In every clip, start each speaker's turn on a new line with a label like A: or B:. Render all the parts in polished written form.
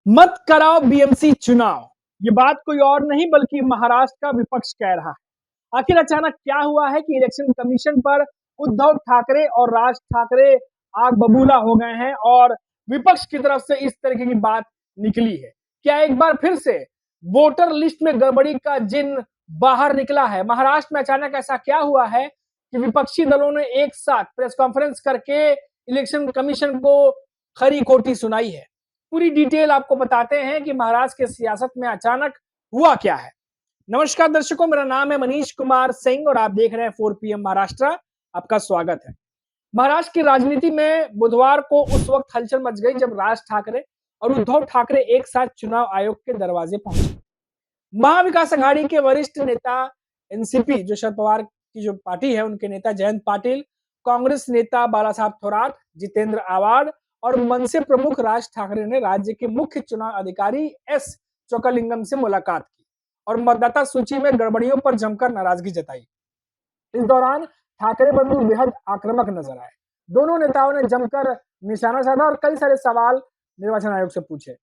A: मत कराओ बीएमसी चुनाव। ये बात कोई और नहीं बल्कि महाराष्ट्र का विपक्ष कह रहा है। आखिर अचानक क्या हुआ है कि इलेक्शन कमीशन पर उद्धव ठाकरे और राज ठाकरे आग बबूला हो गए हैं और विपक्ष की तरफ से इस तरीके की बात निकली है। क्या एक बार फिर से वोटर लिस्ट में गड़बड़ी का जिन बाहर निकला है? महाराष्ट्र में अचानक ऐसा क्या हुआ है कि विपक्षी दलों ने एक साथ प्रेस कॉन्फ्रेंस करके इलेक्शन कमीशन को खरी खोटी सुनाई है? पूरी डिटेल आपको बताते हैं कि महाराष्ट्र की सियासत में अचानक हुआ क्या है। नमस्कार दर्शकों, मेरा नाम है मनीष कुमार सिंह और आप देख रहे हैं 4 PM महाराष्ट्र। आपका स्वागत है। महाराष्ट्र की राजनीति में बुधवार को उस वक्त हलचल मच गई जब राज ठाकरे और उद्धव ठाकरे एक साथ चुनाव आयोग के दरवाजे पहुंचे। महाविकास आघाड़ी के वरिष्ठ नेता एनसीपी, जो शरद पवार की जो पार्टी है, उनके नेता जयंत पाटिल, कांग्रेस नेता बालासाहब थोराट, जितेंद्र आवाड और मनसे प्रमुख राज ठाकरे ने राज्य के मुख्य चुनाव अधिकारी एस चोकालिंगम से मुलाकात की और मतदाता सूची में गड़बड़ियों पर जमकर नाराजगी जताई। इस दौरान ठाकरे बंधु बेहद आक्रामक नजर आए। दोनों नेताओं ने जमकर निशाना साधा और कई सारे सवाल निर्वाचन आयोग से पूछे।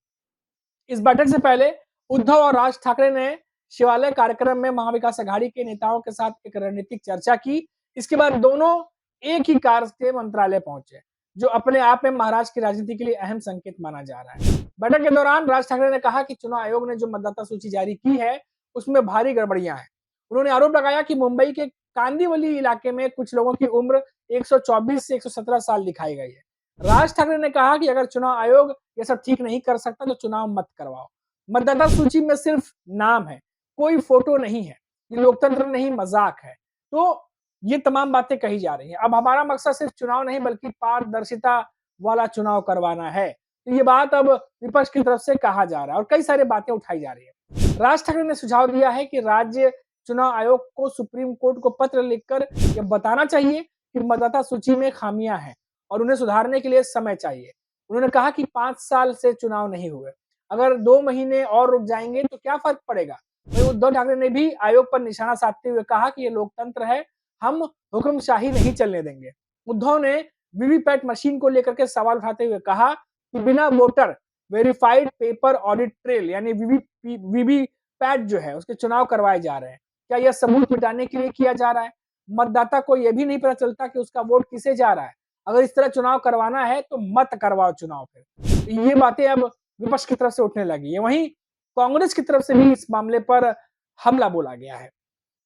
A: इस बैठक से पहले उद्धव और राज ठाकरे ने शिवालय कार्यक्रम में महाविकास आघाड़ी के नेताओं के साथ एक रणनीतिक चर्चा की। इसके बाद दोनों एक ही कार से मंत्रालय पहुंचे, जो अपने आप में महाराष्ट्र की राजनीति के लिए अहम संकेत माना जा रहा है। बैठक के दौरान राज ठाकरे ने कहा कि चुनाव आयोग ने जो मतदाता सूची जारी की है उसमें भारी गड़बड़ियां हैं। उन्होंने आरोप लगाया कि मुंबई के कांदिवली इलाके में कुछ लोगों की उम्र 124 से 117 साल दिखाई गई है। राज ठाकरे ने कहा कि अगर चुनाव आयोग ये सब ठीक नहीं कर सकता तो चुनाव मत करवाओ। मतदाता सूची में सिर्फ नाम है, कोई फोटो नहीं है। ये लोकतंत्र नहीं, मजाक है। तो ये तमाम बातें कही जा रही हैं। अब हमारा मकसद सिर्फ चुनाव नहीं बल्कि पारदर्शिता वाला चुनाव करवाना है। तो ये बात अब विपक्ष की तरफ से कहा जा रहा है और कई सारी बातें उठाई जा रही है। राज ठाकरे ने सुझाव दिया है कि राज्य चुनाव आयोग को सुप्रीम कोर्ट को पत्र लिखकर यह बताना चाहिए कि मतदाता सूची में खामियां हैं और उन्हें सुधारने के लिए समय चाहिए। उन्होंने कहा कि 5 साल से चुनाव नहीं हुए, अगर 2 महीने और रुक जाएंगे तो क्या फर्क पड़ेगा। वहीं उद्धव ठाकरे ने भी आयोग पर निशाना साधते हुए कहा कि ये लोकतंत्र है, हम हुक्मशाही नहीं चलने देंगे। उद्धव ने वीवीपैट मशीन को लेकर के सवाल उठाते हुए कहा कि बिना voter verified paper audit trail यानी वीवीपैट जो है उसके चुनाव करवाए जा रहे हैं। क्या यह सबूत मिटाने के लिए किया जा रहा है? मतदाता को यह भी नहीं पता चलता कि उसका वोट किसे जा रहा है। अगर इस तरह चुनाव करवाना है तो मत करवाओ चुनाव। फिर ये बातें अब विपक्ष की तरफ से उठने लगी है। वहीं कांग्रेस की तरफ से भी इस मामले पर हमला बोला गया है।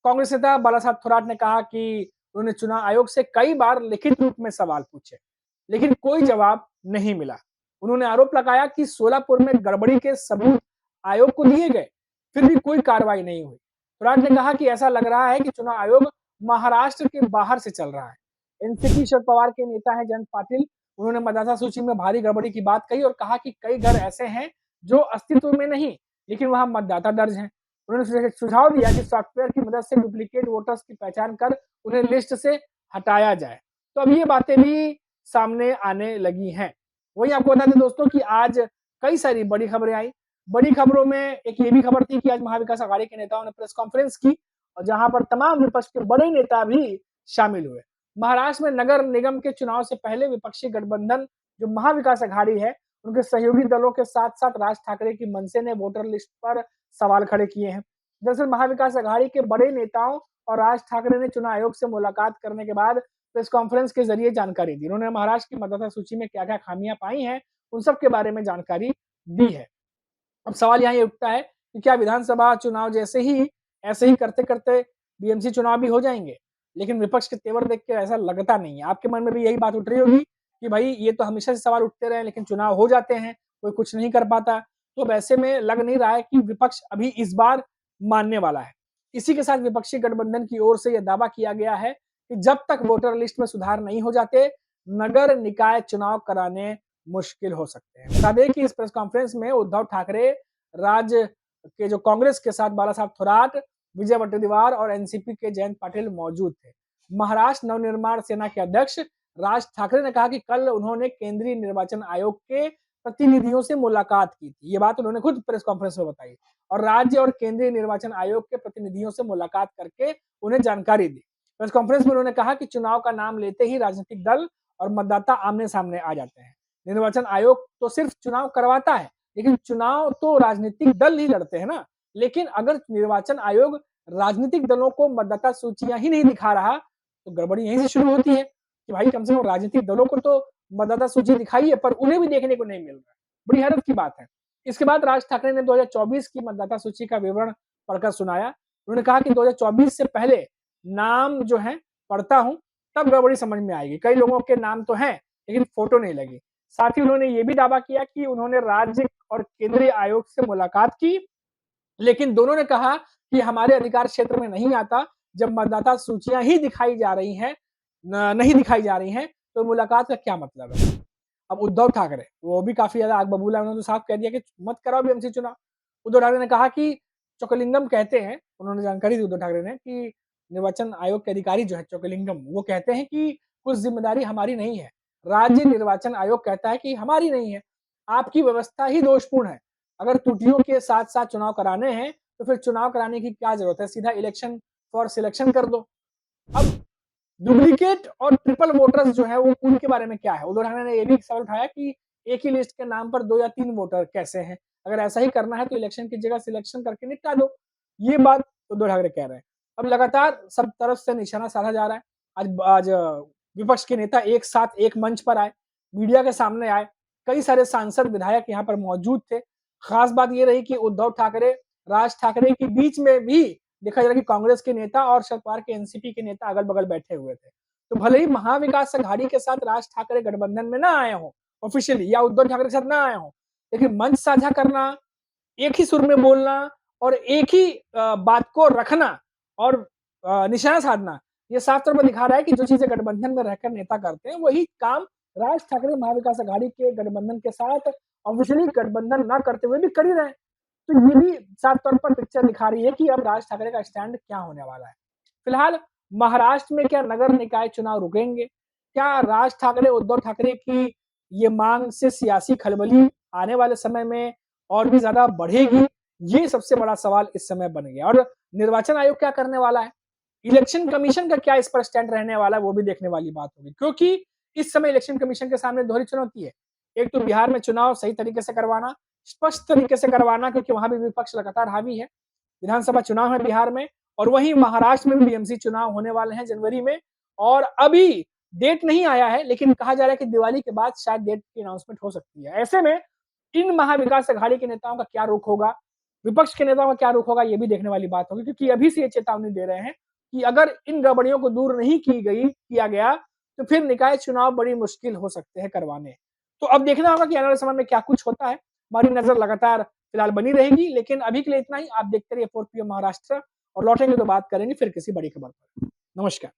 A: कांग्रेस नेता बालासाहब थोराट ने कहा कि उन्होंने चुनाव आयोग से कई बार लिखित रूप में सवाल पूछे, लेकिन कोई जवाब नहीं मिला। उन्होंने आरोप लगाया कि सोलापुर में गड़बड़ी के सबूत आयोग को दिए गए, फिर भी कोई कार्रवाई नहीं हुई। थोराट ने कहा कि ऐसा लग रहा है कि चुनाव आयोग महाराष्ट्र के बाहर से चल रहा है। एनसीपी शरद पवार के नेता हैं जयंत पाटिल, उन्होंने मतदाता सूची में भारी गड़बड़ी की बात कही और कहा कि कई घर ऐसे हैं जो अस्तित्व में नहीं, लेकिन वहां मतदाता दर्ज हैं। उन्होंने सुझाव दिया कि सॉफ्टवेयर की मदद से डुप्लीकेट वोटर्स की पहचान कर उन्हें लिस्ट से हटाया जाए। तो अब ये बातें भी सामने आने लगी हैं। वहीं आपको बता दें दोस्तों कि आज कई सारी बड़ी खबरें आई। बड़ी खबरों में एक ये भी खबर थी कि आज महाविकास आघाड़ी के नेताओं ने प्रेस कॉन्फ्रेंस की और जहां पर तमाम विपक्ष के बड़े नेता भी शामिल हुए। महाराष्ट्र में नगर निगम के चुनाव से पहले विपक्षी गठबंधन जो महाविकास आघाड़ी है, उनके सहयोगी दलों के साथ साथ राज ठाकरे की मनसे ने वोटर लिस्ट पर सवाल खड़े किए हैं। दरअसल महाविकास आघाड़ी के बड़े नेताओं और राज ठाकरे ने चुनाव आयोग से मुलाकात करने के बाद प्रेस कॉन्फ्रेंस के जरिए जानकारी दी। उन्होंने महाराष्ट्र की मतदाता सूची में क्या क्या खामियां पाई हैं, उन सब के बारे में जानकारी दी है। अब सवाल यहाँ ये उठता है कि क्या विधानसभा चुनाव जैसे ही ऐसे ही करते करते बीएमसी चुनाव भी हो जाएंगे? लेकिन विपक्ष के तेवर देख के ऐसा लगता नहीं है। आपके मन में भी यही बात उठ रही होगी कि भाई ये तो हमेशा से सवाल उठते रहे लेकिन चुनाव हो जाते हैं, कोई कुछ नहीं कर पाता। तो वैसे में लग नहीं रहा है कि विपक्ष अभी इस बार मानने वाला है। इसी के साथ विपक्षी गठबंधन की ओर से यह दावा किया गया है कि जब तक वोटर लिस्ट में सुधार नहीं हो जाते, नगर निकाय चुनाव कराने मुश्किल हो सकते हैं। बता दें कि इस प्रेस कॉन्फ्रेंस में उद्धव ठाकरे, राज्य के जो कांग्रेस के साथ बालासाहब थोराट, विजय वडेट्टीवार और एनसीपी के जयंत पाटिल मौजूद थे। महाराष्ट्र नवनिर्माण सेना के अध्यक्ष राज ठाकरे ने कहा कि कल उन्होंने केंद्रीय निर्वाचन आयोग के प्रतिनिधियों से मुलाकात की थी। ये बात उन्होंने खुद प्रेस कॉन्फ्रेंस में बताई और राज्य और केंद्रीय निर्वाचन आयोग के प्रतिनिधियों से मुलाकात करके उन्हें जानकारी दी। प्रेस कॉन्फ्रेंस में उन्होंने कहा कि चुनाव का नाम लेते ही राजनीतिक दल और मतदाता आमने सामने आ जाते हैं। निर्वाचन आयोग तो सिर्फ चुनाव करवाता है, लेकिन चुनाव तो राजनीतिक दल ही लड़ते हैं ना। लेकिन अगर निर्वाचन आयोग राजनीतिक दलों को मतदाता सूचियां ही नहीं दिखा रहा, तो गड़बड़ी यहीं से शुरू होती है कि भाई कम से कम राजनीतिक दलों को तो मतदाता सूची दिखाई है, पर उन्हें भी देखने को नहीं मिल रहा है। बड़ी हैरत की बात है। इसके बाद राज ठाकरे ने 2024 की मतदाता सूची का विवरण पढ़कर सुनाया। उन्होंने कहा कि 2024 से पहले नाम जो है पढ़ता हूं, तब गड़बड़ी समझ में आएगी। कई लोगों के नाम तो हैं, लेकिन फोटो नहीं लगी। साथ ही उन्होंने ये भी दावा किया कि उन्होंने राज्य और केंद्रीय आयोग से मुलाकात की, लेकिन दोनों ने कहा कि हमारे अधिकार क्षेत्र में नहीं आता। जब मतदाता सूचियां ही दिखाई जा रही हैं, नहीं दिखाई जा रही हैं, तो मुलाकात का क्या मतलब है? अब उद्धव ठाकरे, वो भी काफ़ी ज़्यादा आग बबूला है, उन्होंने तो साफ कह दिया कि मत कराओ बीएमसी चुनाव। उद्धव ठाकरे ने कहा कि चोकलिंगम कहते हैं, उन्होंने जानकारी दी उद्धव ठाकरे ने कि निर्वाचन आयोग के अधिकारी जो है चोकलिंगम, वो कहते हैं कि कुछ ज़िम्मेदारी हमारी नहीं है। राज्य निर्वाचन आयोग कहता है कि हमारी नहीं है, आपकी व्यवस्था ही दोषपूर्ण है। अगर त्रुटियों के साथ-साथ चुनाव कराने हैं, तो फिर चुनाव कराने की क्या ज़रूरत है? सीधा इलेक्शन फॉर सिलेक्शन कर दो। अब डुप्लीकेट और ट्रिपल वोटर्स जो है वो उनके बारे में क्या है? उद्धव ठाकरे ने ये भी सवाल उठाया कि एक ही लिस्ट के नाम पर 2 या 3 वोटर कैसे हैं? अगर ऐसा ही करना है तो इलेक्शन की जगह सिलेक्शन करके निपटा दो। ये बात उद्धव ठाकरे कह रहे हैं। अब लगातार सब तरफ से निशाना साधा जा रहा है। आज विपक्ष के नेता एक साथ एक मंच पर आए, मीडिया के सामने आए। कई सारे सांसद, विधायक यहाँ पर मौजूद थे। खास बात ये रही कि उद्धव ठाकरे, राज ठाकरे के बीच में भी देखा जा रहा है कि कांग्रेस के नेता और शरद पवार के एनसीपी के नेता अगल-बगल बैठे हुए थे। तो भले ही महाविकास अघाड़ी के साथ राज ठाकरे गठबंधन में ना आए हों ऑफिशियली, या उद्धव ठाकरे के साथ ना आए हों, लेकिन मंच साझा करना, एक ही सुर में बोलना और एक ही बात को रखना और निशाना साधना, ये साफ तौर पर दिखा रहा है कि जो चीजें गठबंधन में रहकर नेता करते हैं, वही काम राज ठाकरे महाविकास अघाड़ी के गठबंधन के साथ ऑफिशियली गठबंधन ना करते हुए भी कर ही रहे हैं। तो ये भी साफ तौर पर पिक्चर दिखा रही है कि अब राज ठाकरे का स्टैंड क्या होने वाला है। फिलहाल महाराष्ट्र में क्या नगर निकाय चुनाव रुकेंगे? क्या राज ठाकरे, उद्धव ठाकरे की ये मांग से सियासी खलबली आने वाले समय में और भी ज़्यादा बढ़ेगी? ये सबसे बड़ा सवाल इस समय बन गया। और निर्वाचन आयोग क्या करने वाला है? इलेक्शन कमीशन का क्या इस पर स्टैंड रहने वाला है, वो भी देखने वाली बात होगी। क्योंकि इस समय इलेक्शन कमीशन के सामने दोहरी चुनौती है। एक तो बिहार में चुनाव सही तरीके से करवाना, स्पष्ट तरीके से करवाना, क्योंकि वहां भी विपक्ष लगातार हावी है। विधानसभा चुनाव है बिहार में, और वहीं महाराष्ट्र में भी बीएमसी चुनाव होने वाले हैं जनवरी में, और अभी डेट नहीं आया है, लेकिन कहा जा रहा है कि दिवाली के बाद शायद डेट की अनाउंसमेंट हो सकती है। ऐसे में इन महाविकास अघाड़ी के नेताओं का क्या रुख होगा, विपक्ष के नेताओं का क्या रुख होगा, ये भी देखने वाली बात होगी, क्योंकि अभी से ये चेतावनी दे रहे हैं कि अगर इन गड़बड़ियों को दूर नहीं किया गया, तो फिर निकाय चुनाव बड़ी मुश्किल हो सकते हैं करवाने। तो अब देखना होगा कि आने वाले समय में क्या कुछ होता है। हमारी नजर लगातार फिलहाल बनी रहेगी, लेकिन अभी के लिए इतना ही। आप देखते रहिए 4 PM महाराष्ट्र, और लौटेंगे तो बात करेंगे फिर किसी बड़ी खबर पर। नमस्कार।